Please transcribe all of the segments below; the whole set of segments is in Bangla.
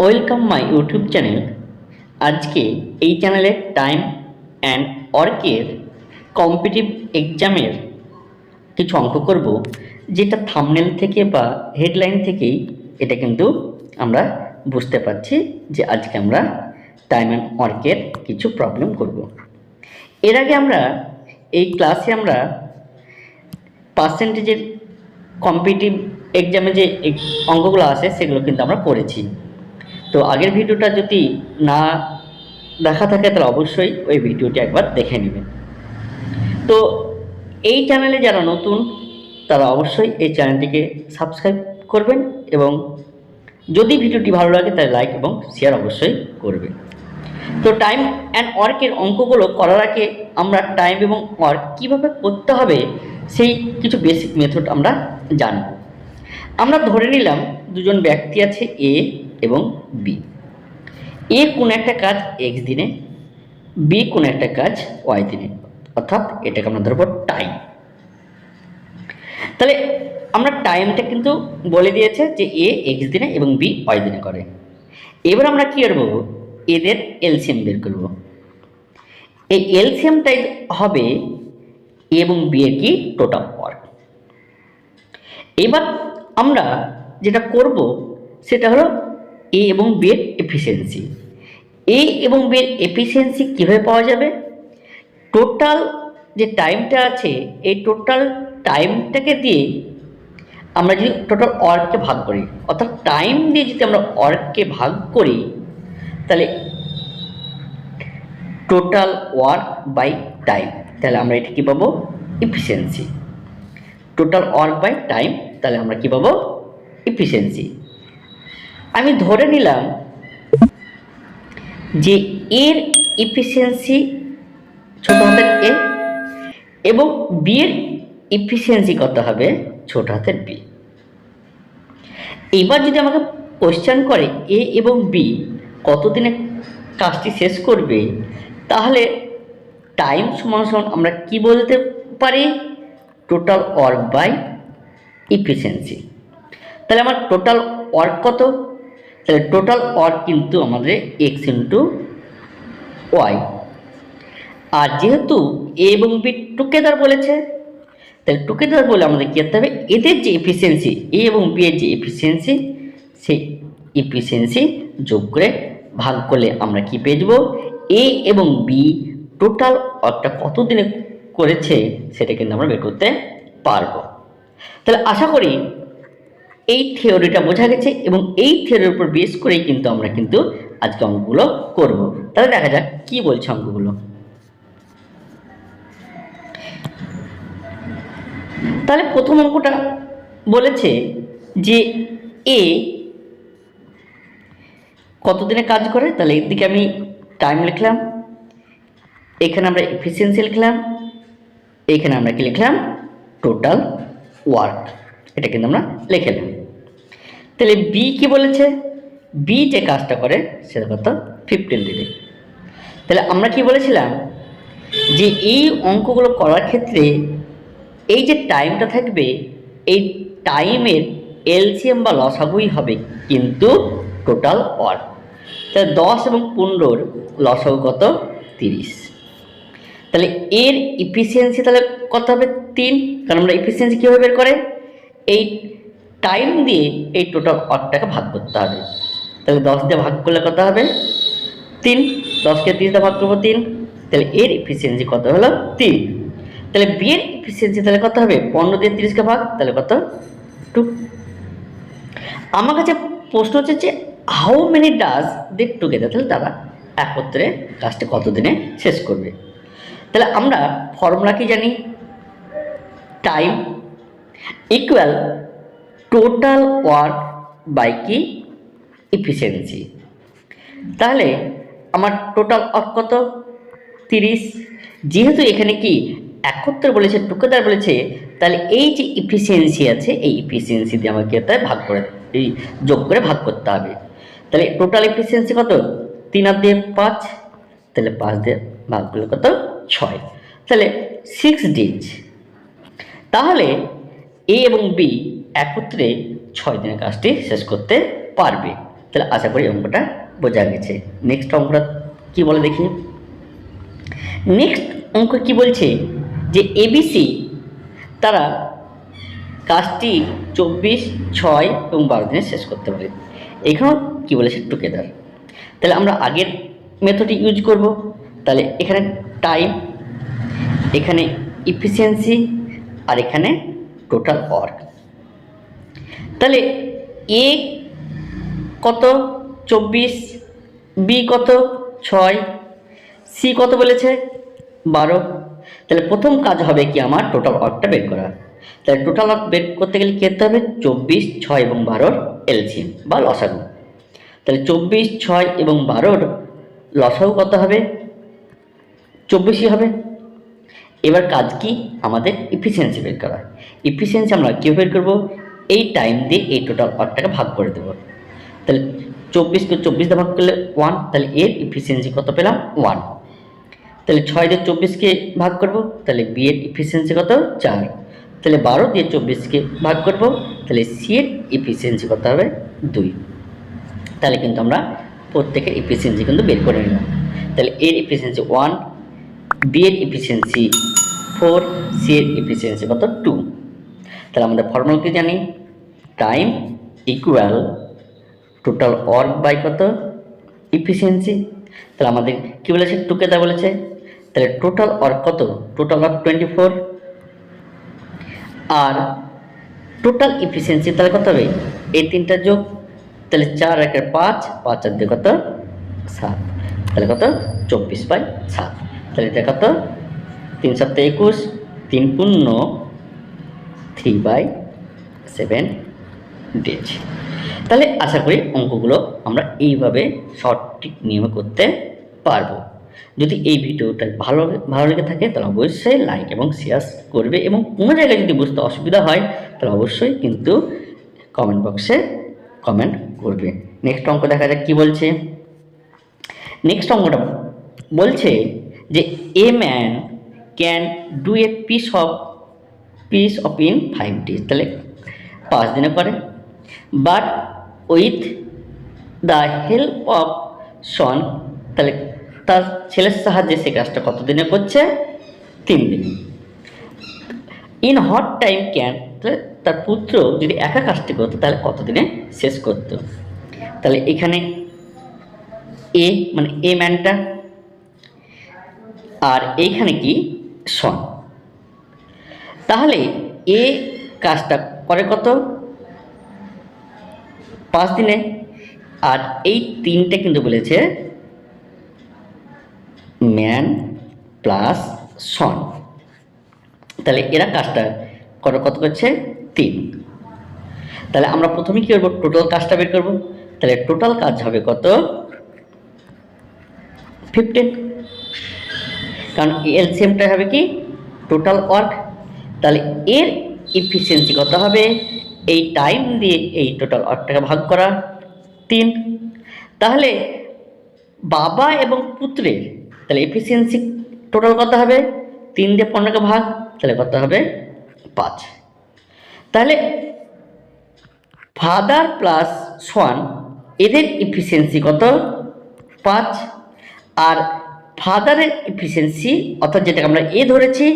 Welcome my YouTube channel. আজকে এই চ্যানেলে টাইম অ্যান্ড ওয়ার্কের কম্পিটিটিভ এক্সামের কিছু অঙ্ক করব, যেটা থাম্বনেল থেকে বা হেডলাইন থেকেই এটা কিন্তু আমরা বুঝতে পারছি যে আজকে আমরা টাইম অ্যান্ড ওয়ার্কের কিছু প্রবলেম করব। এর আগে আমরা এই ক্লাসে আমরা পার্সেন্টেজের কম্পিটিটিভ এক্সামে যে অঙ্কগুলো আসে সেগুলো কিন্তু আমরা করেছি। তো আগের ভিডিওটা যদি না দেখা থাকে তাহলে অবশ্যই ওই ভিডিওটি একবার দেখে নেবেন। তো এই চ্যানেলে যারা নতুন তারা অবশ্যই এই চ্যানেলটিকে সাবস্ক্রাইব করবেন এবং যদি ভিডিওটি ভালো লাগে তাহলে লাইক এবং শেয়ার অবশ্যই করবেন। তো টাইম অ্যান্ড ওয়ার্কের অঙ্কগুলো করার আগে আমরা টাইম এবং ওয়ার্ক কীভাবে করতে হবে সেই কিছু বেসিক মেথড আমরা জানব। আমরা ধরে নিলাম দুজন ব্যক্তি আছে, এ এবং বি। এ কোনো একটা কাজ এক্স দিনে, বি কোনো একটা কাজ ওয়াই দিনে, অর্থাৎ এটাকে আমরা ধরবো টাইম। তাহলে আমরা টাইমটা কিন্তু বলে দিয়েছে যে এ এক্স দিনে এবং বি ওয়াই দিনে করে। এবার আমরা কী করবো, এদের এলসিএম বের করব। এই এলসিএমটাই হবে এ এবং বি এর কি টোটাল ওয়ার্ক। এবার আমরা যেটা করব সেটা হলো এ এবং বি এর এফিসিয়েন্সি। এ এবং বি এর এফিসিয়েন্সি কীভাবে পাওয়া যাবে? টোটাল যে টাইমটা আছে এই টোটাল টাইমটাকে দিয়ে আমরা যদি টোটাল ওয়ার্ককে ভাগ করি, অর্থাৎ টাইম দিয়ে যদি আমরা ওয়ার্ককে ভাগ করি তাহলে টোটাল ওয়ার্ক বাই টাইম, তাহলে আমরা এটা কী পাবো? Efficiency. Total work by time, তাহলে আমরা কী পাবো? এফিসিয়েন্সি। আমি ধরে নিলাম যে এর এফিসিয়েন্সি ছোট হাতের এ এবং বি এর এফিসিয়েন্সি কত হবে? ছোট হাতের বি। এবার যদি আমাকে কোশ্চেন করে এ এবং বি কতদিনে কাজটি শেষ করবে, তাহলে টাইম সমান সমান আমরা কি বলতে পারি? Total work by efficiency. তাহলে আমার টোটাল ওয়ার্ক কত? তাহলে টোটাল ওয়ার্ক কিন্তু আমাদের এক্স ইন্টু ওয়াই। আর যেহেতু এ এবং বি টুগেদার বলেছে, তাহলে টুগেদার বলে আমাদের কী করতে হবে? এদের যে এফিসিয়েন্সি, এ এবং বি এর যে এফিসিয়েন্সি, সেই এফিসিয়েন্সি যোগ করে ভাগ করলে আমরা কি পেয়ে যাব? এ এবং বি টোটাল ওয়ার্কটা কত দিনে করেছে সেটা কিন্তু আমরা বের করতে পারবো। তাহলে আশা করি এই থিওরিটা বোঝা গেছে এবং এই থিওরির উপর বেস করেই কিন্তু আমরা কিন্তু আজকে অঙ্কগুলো করব। তাহলে দেখা যাক কি বলছে অঙ্কগুলো। তাহলে প্রথম অঙ্কটা বলেছে যে এ কতদিনে কাজ করে, তাহলে এদিকে আমি টাইম লিখলাম, এখানে আমরা এফিসিয়েন্সি লিখলাম, এখানে আমরা কি লিখলাম? Total work. এটা কিন্তু আমরা লিখে নিলাম। তাহলে বি কি বলেছে? বি যে কাজটা করে সেটা কত? 15 দিনে। তাহলে আমরা কি বলেছিলাম যে এই অঙ্কগুলো করার ক্ষেত্রে এই যে টাইমটা থাকবে এই টাইমের এলসিএম বা লসাগুই হবে কিন্তু টোটাল ওয়ার্ক। তাহলে 10 এবং 15 লসাগু কত? 30। তাহলে এর এফিসিয়েন্সি তাহলে কত হবে? 3। কারণ আমরা এফিসিয়েন্সি কীভাবে বের করে? এই টাইম দিয়ে এই টোটাল ওয়ার্কটাকে ভাগ করতে হবে। তাহলে 10 দিয়ে ভাগ করলে কত হবে? 3। 10কে 30 দিয়ে ভাগ করবো 3, তাহলে এর এফিসিয়েন্সি কত হলো? 3। তাহলে বি এর এফিসিয়েন্সি তাহলে কত হবে? 15 দিয়ে 30কে ভাগ, তাহলে কত? 2। আমার কাছে প্রশ্ন হচ্ছে যে how many does they together, তাহলে তারা একত্রে কাজটা কত দিনে শেষ করবে। তাহলে আমরা ফর্মুলা কি জানি? Time equal total work by কি? এফিসিয়েন্সি। তাহলে আমার টোটাল ওয়ার্ক কত? 30। যেহেতু এখানে কি একত্রে বলেছে, টুগেদার বলেছে, তাহলে এই যে এফিসিয়েন্সি আছে এই এফিসিয়েন্সি দিয়ে আমাকে ভাগ করে এই যোগ করে ভাগ করতে হবে। তাহলে টোটাল এফিসিয়েন্সি কত? 3 আর দিয়ে 5, তাহলে 5 দিয়ে ভাগ করলে কত? 6। তাহলে 6 ডেজ। তাহলে এ এবং বি একত্রে 6 দিনের কাজটি শেষ করতে পারবে। তাহলে আশা করি অঙ্কটা বোঝা গেছে। নেক্সট অঙ্কটা কী বলে দেখি। নেক্সট অঙ্ক কি বলছে যে এবিসি তারা কাজটি 24, 6 এবং 12 দিনে শেষ করতে পারে। এখানেও কী বলেছে টুগেদার। তাহলে আমরা আগের মেথডটি ইউজ করব। তাহলে এখানে টাইম, এখানে ইফিসিয়েন্সি, আর এখানে টোটাল ওয়ার্ক। তাহলে এ কত 24, বি কত 6, সি কত বলেছে 12। তাহলে প্রথম কাজ হবে কি আমার টোটাল ওয়ার্কটা বের করা। তাহলে টোটাল ওয়ার্ক বের করতে গেলে কী করতে হবে 24, 6 এবং 12 এলসিএম বা লসাগু। তাহলে 24, 6 এবং 12 লসাগু কত হবে 24ই হবে। এবার কাজ কি আমাদের ইফিসিয়েন্সি বের করা। ইফিসিয়েন্সি আমরা কী বের করবো, এই টাইম দিয়ে এই টোটাল ওয়ার্কটাকে ভাগ করে দেবো। তাহলে 24কে 24 দিয়ে ভাগ করলে 1, তাহলে এর ইফিসিয়েন্সি কত পেলাম 1। তাহলে 6 দিয়ে 24কে ভাগ করব, তাহলে বি এর ইফিসিয়েন্সি কত 4। তাহলে 12 দিয়ে 24কে ভাগ করব, তাহলে সি এর ইফিসিয়েন্সি কত হবে 2। তাহলে কিন্তু আমরা প্রত্যেকের ইফিসিয়েন্সি কিন্তু বের করে নিলাম। তাহলে এর ইফিসিয়েন্সি 1, বি এর ইফিসিয়েন্সি 4, সি এর ইফিসিয়েন্সি কত 2। তাহলে আমাদের ফর্মুলা কি জানি, time equal total work by কত ইফিসিয়েন্সি। তাহলে আমাদের কী বলেছে টুগেদার বলেছে। তাহলে টোটাল ওয়ার্ক কত, টোটাল ওয়ার্ক 24, আর টোটাল ইফিসিয়েন্সি তাহলে কত হবে এই তিনটা যোগ। তাহলে 4 একে 5, 5 আর 2 কত 7, তাহলে কত 24/7। তাহলে এটা কত 3 7 21, 3 পূর্ণ 3/7 ডেজ। তাহলে আশা করি অঙ্কগুলো আমরা এইভাবে সঠিক নিয়মে করতে পারবো। যদি এই ভিডিওটা ভালো লেগে থাকে তাহলে অবশ্যই লাইক এবং শেয়ার করবে, এবং কোনো জায়গায় যদি বুঝতে অসুবিধা হয় তাহলে অবশ্যই কিন্তু কমেন্ট বক্সে কমেন্ট করবে। নেক্সট অঙ্ক দেখা যাক কী বলছে। নেক্সট অঙ্কটা বলছে যে a man can do a piece of in 5 days। তাহলে 5 দিনে করে, but with the help of সন। তাহলে তার ছেলের সাহায্যে সে কাজটা কত দিনে করছে 3 দিনে। ইন হট টাইম ক্যান, তার পুত্র যদি একা কাজটি করতো তাহলে কত দিনে শেষ করতো। তাহলে এখানে এ মানে এ ম্যানটা, আর এইখানে কি সন। তাহলে এ কাজটা করে কত 5 দিনে, আর এই তিনটে কিন্তু বলেছে ম্যান প্লাস সন। তাহলে এরা কাজটা করে কত করছে 3। তাহলে আমরা প্রথমে কী করবো টোটাল কাজটা বের করবো। তাহলে টোটাল কাজ হবে কত 15, কারণ এলসিএমটা হবে কি টোটাল ওয়ার্ক। তাহলে এর ইফিসিয়েন্সি কত হবে, এই টাইম দিয়ে এই টোটাল ওয়ার্কটাকে ভাগ করা 3। তাহলে বাবা এবং পুত্রের তাহলে এফিসিয়েন্সি টোটাল কত হবে 3 দিয়ে 15কে ভাগ, তাহলে কত হবে 5। তাহলে ফাদার প্লাস সন এদের ইফিসিয়েন্সি কত 5, আর ফাদারের ইফিসিয়েন্সি অর্থাৎ যেটাকে আমরা এ ধরেছি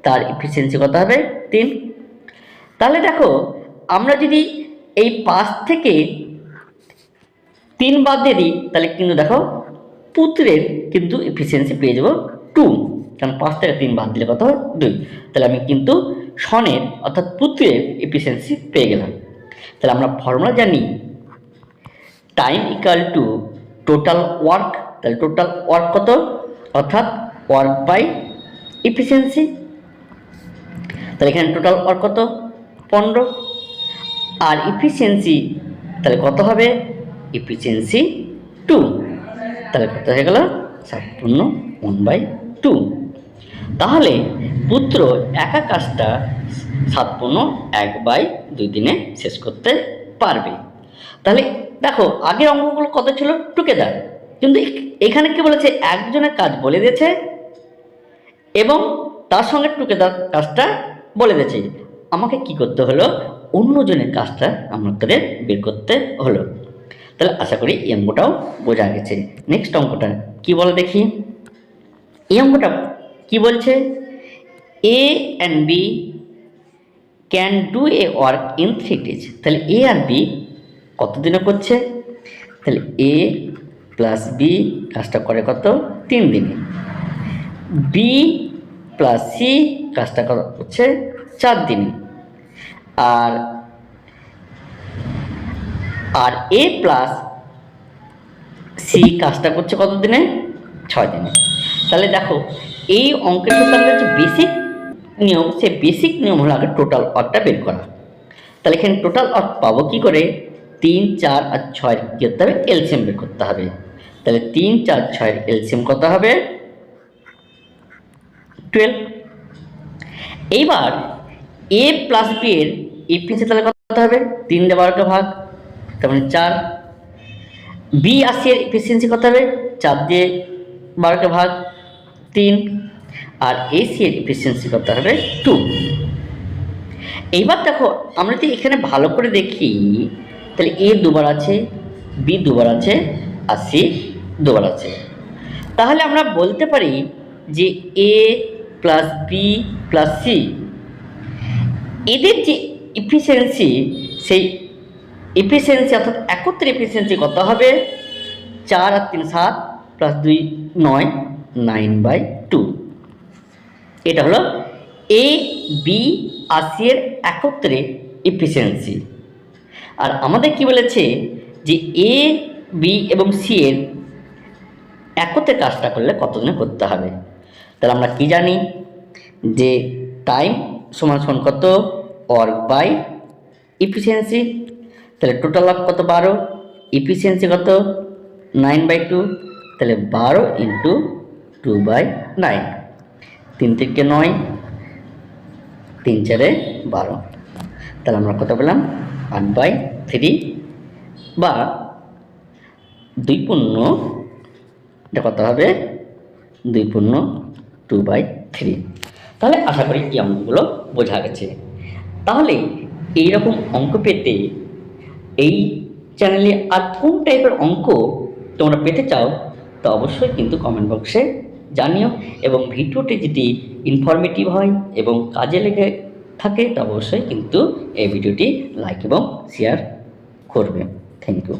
তার ইফিসিয়েন্সি কত হবে 3। তাহলে দেখো আমরা যদি এই 5 থেকে 3 বাদ দিয়ে দিই তাহলে কিন্তু দেখো পুত্রের কিন্তু এফিসিয়েন্সি পেয়ে যাব 2, কারণ 5 থেকে 3 বাদ দিলে কত হয় 2। তাহলে আমি কিন্তু সনের অর্থাৎ পুত্রের এফিসিয়েন্সি পেয়ে গেলাম। তাহলে আমরা ফর্মুলা জানি time equal to total work. তাহলে টোটাল ওয়ার্ক কত অর্থাৎ ওয়ার্ক বাই এফিসিয়েন্সি। তাহলে এখানে টোটাল ওয়ার্ক কত 15, আর এফিসিয়েন্সি তাহলে কত হবে এফিসিয়েন্সি 2। তাহলে কত হয়ে গেল 7/1/2। তাহলে পুত্র একা কাজটা 7/1/2 দিনে শেষ করতে পারবে। তাহলে দেখো আগের অঙ্কগুলো কত ছিল টুগেদার, কিন্তু এখানে কি বলেছে একজনের কাজ বলে দিয়েছে এবং তার সঙ্গে টুগেদার কাজটা বলে দিয়েছে। আমাকে কি করতে হলো অন্যজনের কাজটা আমাদের বের করতে হলো। তাহলে আশা করি এই অঙ্কটাও বোঝা গেছে। নেক্সট অঙ্কটা কি বলে দেখি। এই অঙ্কটা কি বলছে, A and B can do a work in 3 days। তাহলে এ আর বি কত দিনে করছে, তাহলে এ প্লাস বি কাজটা করে কত, 3 দিনে। বি প্লাস সি কাজটা করছে 4 দিনে। আর আর এ প্লাস সি কাজটা করছে কত দিনে, 6 দিনে। তাহলে দেখো এই অঙ্কের ক্ষেত্রে আমাদের যে বেসিক নিয়ম, সে বেসিক নিয়ম হলো আগে টোটাল ওয়ার্কটা বের করা। তাহলে এখানে টোটাল ওয়ার্ক পাবো কি করে, 3, 4 আর 6 কি করতে হবে, এলসিএম বের করতে হবে। তাহলে 3, 4, 6 এলসিএম কত হবে, 12। এইবার এ প্লাস বি এর এফিসিয়েন্সি তাহলে কত হবে, 3 দিয়ে 12কে ভাগ, তার মানে 4। বি আর সি এর এফিসিয়েন্সি কত হবে, 4 দিয়ে 12কে ভাগ, 3। আর এ সি এর এফিসিয়েন্সি কত হবে, 2। এইবার দেখো আমরা যদি এখানে ভালো করে দেখি, তাহলে এ দুবার আছে, বি দুবার আছে, আর সি দুবার আছে। তাহলে আমরা বলতে পারি যে এ প্লাস বি প্লাস সি এদের যে এফিসিয়েন্সি, সেই এফিসিয়েন্সি অর্থাৎ একত্রে এফিসিয়েন্সি কত হবে, 4 আর 3 7 প্লাস 2 9, 9/2। এটা হলো এ বি আর সি এর একত্রে এফিসিয়েন্সি। আর আমাদের কি বলেছে যে এ বি এবং সি এর একত্রে কাজটা করলে কতদিনে করতে হবে। তাহলে আমরা কি জানি যে টাইম সমান সমান কত, ওয়ার্ক বাই এফিসিয়েন্সি। তাহলে টোটাল ওয়ার্ক কত, 12, এফিসিয়েন্সি কত, 9/2। তাহলে 12 ইন্টু 2/9, 3 থেকে 9, 3 4 12। তাহলে আমরা কত পেলাম, 8/3 বা 2 পূর্ণ, এটা কত হবে, 2 পূর্ণ 2/3। তাহলে আশা করি এই অঙ্কগুলো বোঝা গেছে। তাহলে এইরকম অঙ্ক পেতে এই চ্যানেলে আর কোন টাইপের অঙ্ক তোমরা পেতে চাও, তো অবশ্যই কিন্তু কমেন্ট বক্সে জানিও। এবং ভিডিওটি যদি ইনফরমেটিভ হয় এবং কাজে লেগে থাকে, তো অবশ্যই কিন্তু এই ভিডিওটি লাইক এবং শেয়ার করবে। Thank you.